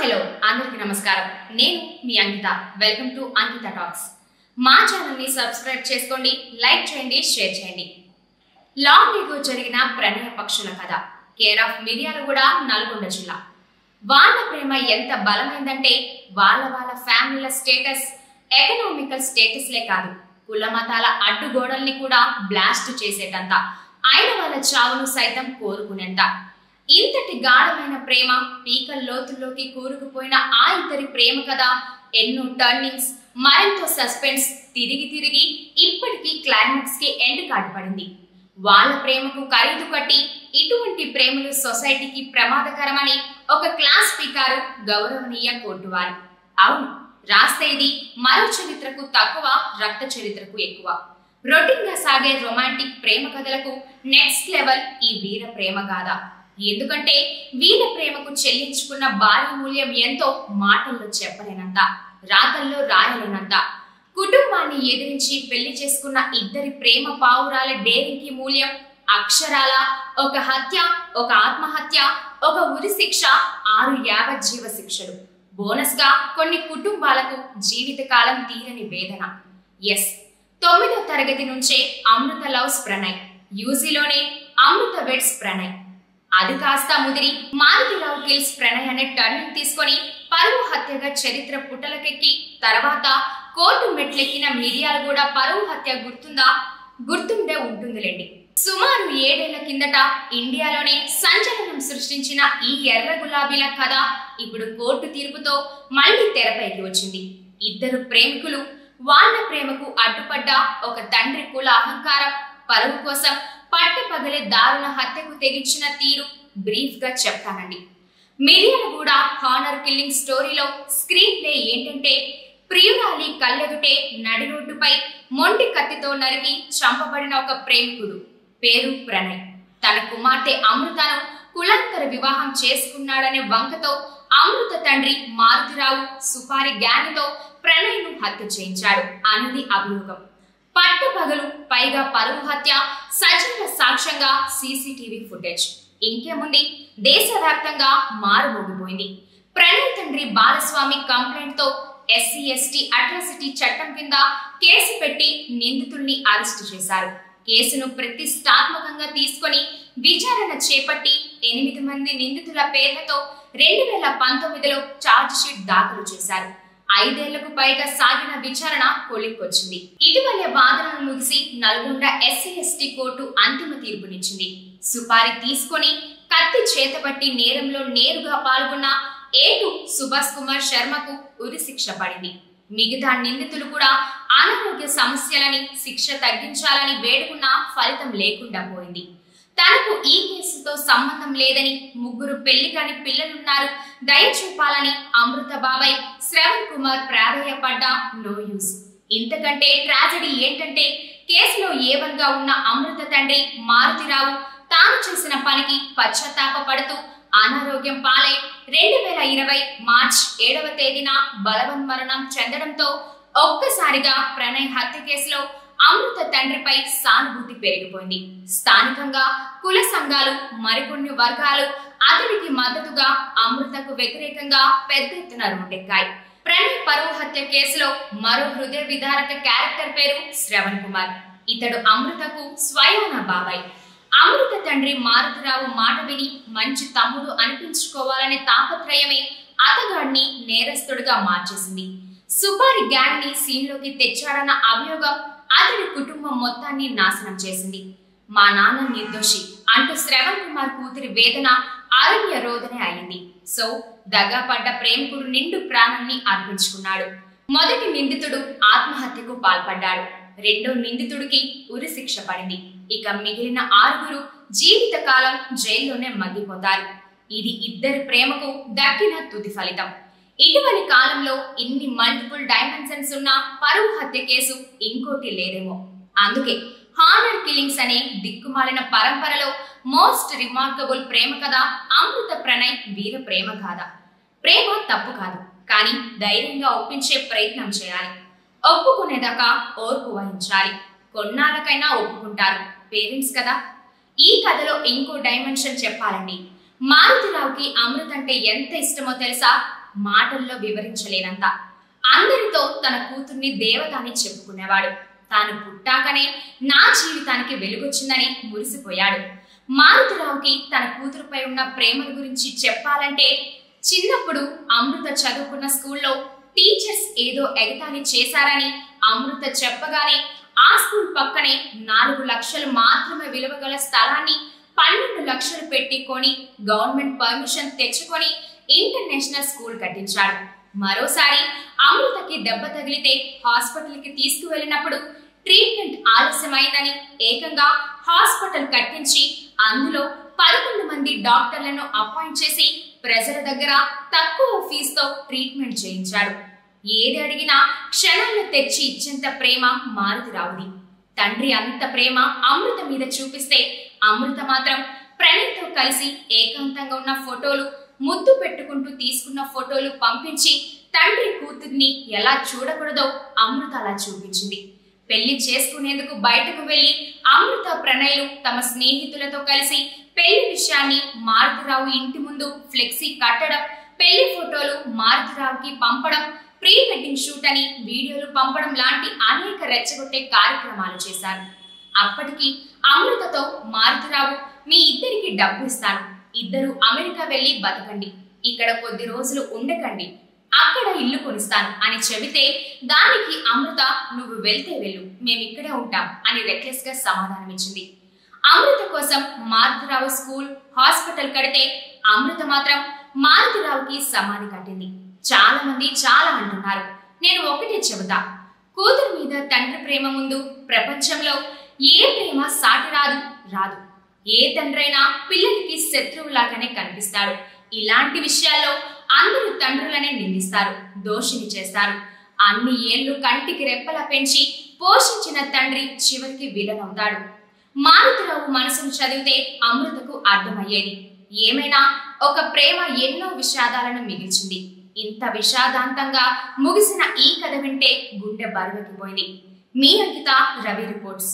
Hello అందరికీ నమస్కారం. నేను మీ Ankita. Welcome to Ankita Talks. మా ఛానల్ ని సబ్స్క్రైబ్ చేసుకోండి, లైక్ చేయండి, షేర్ చేయండి. లాంగ్ ఎగో జరిగిన ప్రణయ పక్షుల కథ. కేర్ ఆఫ్ మిర్యాలగూడ, నల్గొండ జిల్లా. వాళ్ళ ప్రేమ ఎంత బలమైందంటే వాళ్ళ ఫ్యామిలీల స్టేటస్, ఎకనామికల్ స్టేటస్లే కాదు, కుల మతాల అడ్డుగోడల్ని కూడా బ్లాస్ట్ చేసేటంత, అయిన వాళ్ళ చావును సైతం కోరుకునేంత. ఇంతటి గాఢమైన ప్రేమ పీకల లోతుల్లోకి కూరుకుపోయిన ఆ ఇద్దరి ప్రేమ కథ ఎన్నో టర్నింగ్స్, మరెంతో సస్పెన్స్, తిరిగి ఇప్పటికీ క్లైమాక్స్ కి ఎండ్ కార్డ్ పడింది. వాళ్ళ ప్రేమకు ఖరీదు కట్టి ఇటువంటి ప్రేమలు సొసైటీకి ప్రమాదకరమని ఒక క్లాస్ స్పీకర్, గౌరవనీయ కోర్టువారు. అవును, రాస్తే ఇది మరో చరిత్రకు తక్కువ, రక్త చరిత్రకు ఎక్కువ. రొటీన్ గా సాగే రొమాంటిక్ ప్రేమ కథలకు నెక్స్ట్ లెవెల్ ఈ వీర ప్రేమ గాథ. ఎందుకంటే వీళ్ళ ప్రేమకు చెల్లించుకున్న భారీ మూల్యం ఎంతో మాటల్లో చెప్పలేనంత, రాతల్లో రాయలేనంత. కుటుంబాన్ని ఎదిరించి పెళ్లి చేసుకున్న ఇద్దరి ప్రేమ పావురాల డేరింగ్ కి మూల్యం అక్షరాల ఒక హత్య, ఒక ఆత్మహత్య, ఒక ఉరి శిక్ష, 6 యావజ్జీవ శిక్షలు. బోనస్ గా కొన్ని కుటుంబాలకు జీవితకాలం తీరని వేదన. ఎస్, 9వ తరగతి నుంచే అమృత లవ్స్ ప్రణయ్, యూజీలోనే అమృత వెడ్స్ ప్రణయ్. అది కాస్త ముదిరి మారుతి లవ్ కిల్స్ ప్రణయ్ అనే టర్నింగ్ తీసుకొని పరువు హత్యగా చరిత్ర పుటలకెక్కి తర్వాత కోర్టు మెట్లెక్కిన మిర్యాలగూడ పరువు హత్య గుర్తుండే ఉంటుందిలేండి. సుమారు 7 ఏళ్ల కిందట ఇండియాలోనే సంచలనం సృష్టించిన ఈ ఎర్ర గులాబీల కథ ఇప్పుడు కోర్టు తీర్పుతో మళ్లీ తెరపైకి వచ్చింది. ఇద్దరు ప్రేమికులు వాళ్ళ ప్రేమకు అడ్డుపడ్డ ఒక తండ్రి కుల అహంకారం, పరువు కోసం పట్టపగలే దారుణ హత్యకు తెగించిన తీరు బ్రీఫ్ గా చెప్తానండి. మిర్యాలగూడ హానర్ కిల్లింగ్ స్టోరీలో స్క్రీన్ ప్లే ఏంటంటే, ప్రియురాలి కళ్ళెదుటే నడి రోడ్డుపై మొండి కత్తితో నరికి చంపబడిన ఒక ప్రేమికుడు, పేరు ప్రణయ్, తన కుమార్తె అమృతను కులాంతర వివాహం చేసుకున్నాడనే వంకతో అమృత తండ్రి మారుతిరావు సుపారి గ్యాంగ్తో ప్రణయ్ను హత్య చేయించాడు అనేది అభియోగం. పట్టపగలు, పైగా పరువు హత్య, సజీవ సాక్ష్యంగా సీసీటీవీ ఫుటేజ్. ఇంకేముంది, దేశవ్యాప్తంగా మారుమోగిపోయింది. ప్రణయ్ తండ్రి బాలస్వామి కంప్లైంట్ తో SC/ST అట్రాసిటీ చట్టం కింద కేసు పెట్టి నిందితుల్ని అరెస్టు చేశారు. కేసును ప్రతిష్టాత్మకంగా తీసుకొని విచారణ చేపట్టి 8 మంది నిందితుల పేర్లతో 2019లో ఛార్జ్ షీట్ దాఖలు చేశారు. 5 ఏళ్లకు పైగా సాగిన విచారణ కొలిక్కొచ్చింది. ఇటీవలే వాదనలు ముగిసి నల్గొండ SC/ST కోర్టు అంతిమ తీర్పునిచ్చింది. సుపారి తీసుకొని కత్తి చేతపట్టి నేరంలో నేరుగా పాల్గొన్న ఏటు సుభాష్ కుమార్ శర్మకు ఉరి శిక్ష పడింది. మిగతా నిందితులు కూడా అనారోగ్య సమస్యలని, శిక్ష తగ్గించాలని వేడుకున్నా ఫలితం లేకుండా పోయింది. తనకు ఈ కేసుతో సంబంధం లేదని, 3 పెళ్లి కాని పిల్లలున్నారు, దయ చూపాలని అమృత బాబాయ్ శ్రవణ్ కుమార్ ప్రాధేయపడ్డా నో యూస్. ఇంతకంటే ట్రాజడీ ఏంటంటే, కేసులో ఏవన్గా ఉన్న అమృత తండ్రి మారుతిరావు తాను చేసిన పనికి పశ్చాత్తాపపడుతూ అనారోగ్యం పాలై 2020 మార్చ్ 7వ తేదీన బలవన్మరణం చెందడంతో ఒక్కసారిగా ప్రణయ్ హత్య కేసులో అమృత తండ్రిపై సానుభూతి పెరిగిపోయింది. స్థానికంగా కుల సంఘాలు, మరికొన్ని వర్గాలు అతడికి మద్దతుగా అమృతకు వ్యతిరేకంగా పెద్ద ఎత్తున రోడ్డెక్కాయి. ప్రణయ్ పరువు హత్య కేసులో మరో హృదయ విదారక క్యారెక్టర్ పేరు శ్రవణ్ కుమార్. ఇతడు అమృతకు స్వయాన బాబాయ్. అమృత తండ్రి మారుతిరావు మాట విని మంచి తమ్ముడు అనిపించుకోవాలనే తాపత్రయమే అతగాడిని నేరస్తుడిగా మార్చేసింది. సుపారి గ్యాంగ్ ని సీన్లోకి తెచ్చాడన్న అభియోగం అతడి కుటుంబం మొత్తాన్ని నాశనం చేసింది. మా నాన్న నిర్దోషి అంటూ శ్రవణ్ కుమార్ కూతురి వేదన అరణ్య రోదనే అయింది. సో దగాపడ్డ ప్రేమికుడు నిండు ప్రాణాన్ని అర్పించుకున్నాడు. మొదటి నిందితుడు ఆత్మహత్యకు పాల్పడ్డాడు. రెండో నిందితుడికి ఉరి శిక్ష పడింది. ఇక మిగిలిన 6 జీవితకాలం జైల్లోనే మగ్గిపోతారు. ఇది ఇద్దరి ప్రేమకు దక్కిన తుది ఫలితం. ఇటీవలి కాలంలో ఇన్ని మల్టిపుల్ డైమెన్షన్స్ ఉన్న పరువు హత్య కేసు ఇంకోటి లేదేమో. అందుకే హానర్ కిల్లింగ్స్ అనే దిక్కుమాలిన పరంపరలో మోస్ట్ రిమార్కబుల్ ప్రేమ కథ అమృత ప్రణయ్ వీర ప్రేమ గాథ. ప్రేమ తప్పు కాదు, కానీ ధైర్యంగా ఒప్పించే ప్రయత్నం చేయాలి. ఒప్పుకునేదాకా ఓర్పు వహించాలి. కొన్నాళ్ళకైనా ఒప్పుకుంటారు, పేరెంట్స్ కదా. ఈ కథలో ఇంకో డైమెన్షన్ చెప్పాలండి. మారుతిరావుకి అమృత అంటే ఎంత ఇష్టమో తెలుసా? మాటల్లో వివరించలేనంత. అందరితో తన కూతుర్ని దేవత అని చెప్పుకునేవాడు. తాను పుట్టాకనే నా జీవితానికి వెలుగొచ్చిందని మురిసిపోయాడు. మారుతిరావుకి తన కూతురుపై ఉన్న ప్రేమల గురించి చెప్పాలంటే, చిన్నప్పుడు అమృత చదువుకున్న స్కూల్లో టీచర్స్ ఏదో ఎగతాళి చేశారని అమృత చెప్పగానే ఆ స్కూల్ పక్కనే 4 లక్షలు మాత్రమే విలువ గల స్థలాన్ని 12 లక్షలు పెట్టి కొని గవర్నమెంట్ పర్మిషన్ తెచ్చుకొని ఇంటర్నేషనల్ స్కూల్ కట్టించాడు. మరోసారి అమృతకి దెబ్బ తగిలితే హాస్పిటల్కి తీసుకువెళ్ళినప్పుడు ట్రీట్మెంట్ ఆలస్యమైందని ఏకంగా హాస్పిటల్ కట్టించి అందులో 11 మంది డాక్టర్లను అపాయింట్ చేసి ప్రజల దగ్గర తక్కువ ఫీజుతో ట్రీట్మెంట్ చేయించాడు. ఏది అడిగినా క్షణాలను తెచ్చి ఇచ్చేంత ప్రేమ మారుతిరావుది. తండ్రి అంత ప్రేమ అమృత మీద చూపిస్తే అమృత మాత్రం ప్రణయ్తో కలిసి ఏకాంతంగా ఉన్న ఫోటోలు, ముద్దు పెట్టుకుంటూ తీసుకున్న ఫోటోలు పంపించి తండ్రి కూతుర్ని ఎలా చూడకూడదో అమృత అలా చూపించింది. పెళ్లి చేసుకునేందుకు బయటకు వెళ్లి అమృత, ప్రణయ్లు తమ స్నేహితులతో కలిసి పెళ్లి విషయాన్ని మారుతిరావు ఇంటి ముందు ఫ్లెక్సీ కట్టడం, పెళ్లి ఫోటోలు మారుతిరావుకి పంపడం, ప్రీ వెడ్డింగ్ షూట్ అని వీడియోలు పంపడం లాంటి అనేక రెచ్చగొట్టే కార్యక్రమాలు చేశారు. అప్పటికి అమృతతో మారుతిరావు, మీ ఇద్దరికి డబ్బు ఇస్తాను, ఇద్దరు అమెరికా వెళ్లి బతకండి, ఇక్కడ కొద్ది రోజులు ఉండకండి, అక్కడ ఇల్లు కొనిస్తాను అని చెబితే దానికి అమృత, నువ్వు వెళ్తే వెళ్ళు, మేమిక్కడే ఉంటాం అని రెక్లెస్ గా సమాధానమిచ్చింది. అమృత కోసం మారుతిరావు స్కూల్, హాస్పిటల్ కడితే అమృత మాత్రం మారుతిరావుకి సమాధి కట్టింది. చాలా మంది చాలా అంటున్నారు. నేను ఒకటే చెబుతా, కూతురు మీద తండ్రి ప్రేమ ముందు ప్రపంచంలో ఏ ప్రేమ సాటి రాదు. ఏ తండ్రైనా పిల్లలకి శత్రువులాగానే కనిపిస్తాడు. ఇలాంటి విషయాల్లో అందరూ తండ్రులనే నిందిస్తారు, దోషిని చేస్తారు. అన్ని ఏళ్లు కంటికి రెప్పలా పెంచి పోషించిన తండ్రి చివరికి విలనవుతాడు. మారుతిరావు మనసును చదివితే అమృతకు అర్థమయ్యేది. ఏమైనా ఒక ప్రేమ ఎన్నో విషాదాలను మిగిల్చింది. ఇంత విషాదాంతంగా ముగిసిన ఈ కథ వింటే గుండె బరువెక్కిపోయింది. మీ అంకిత, రవి రిపోర్ట్స్.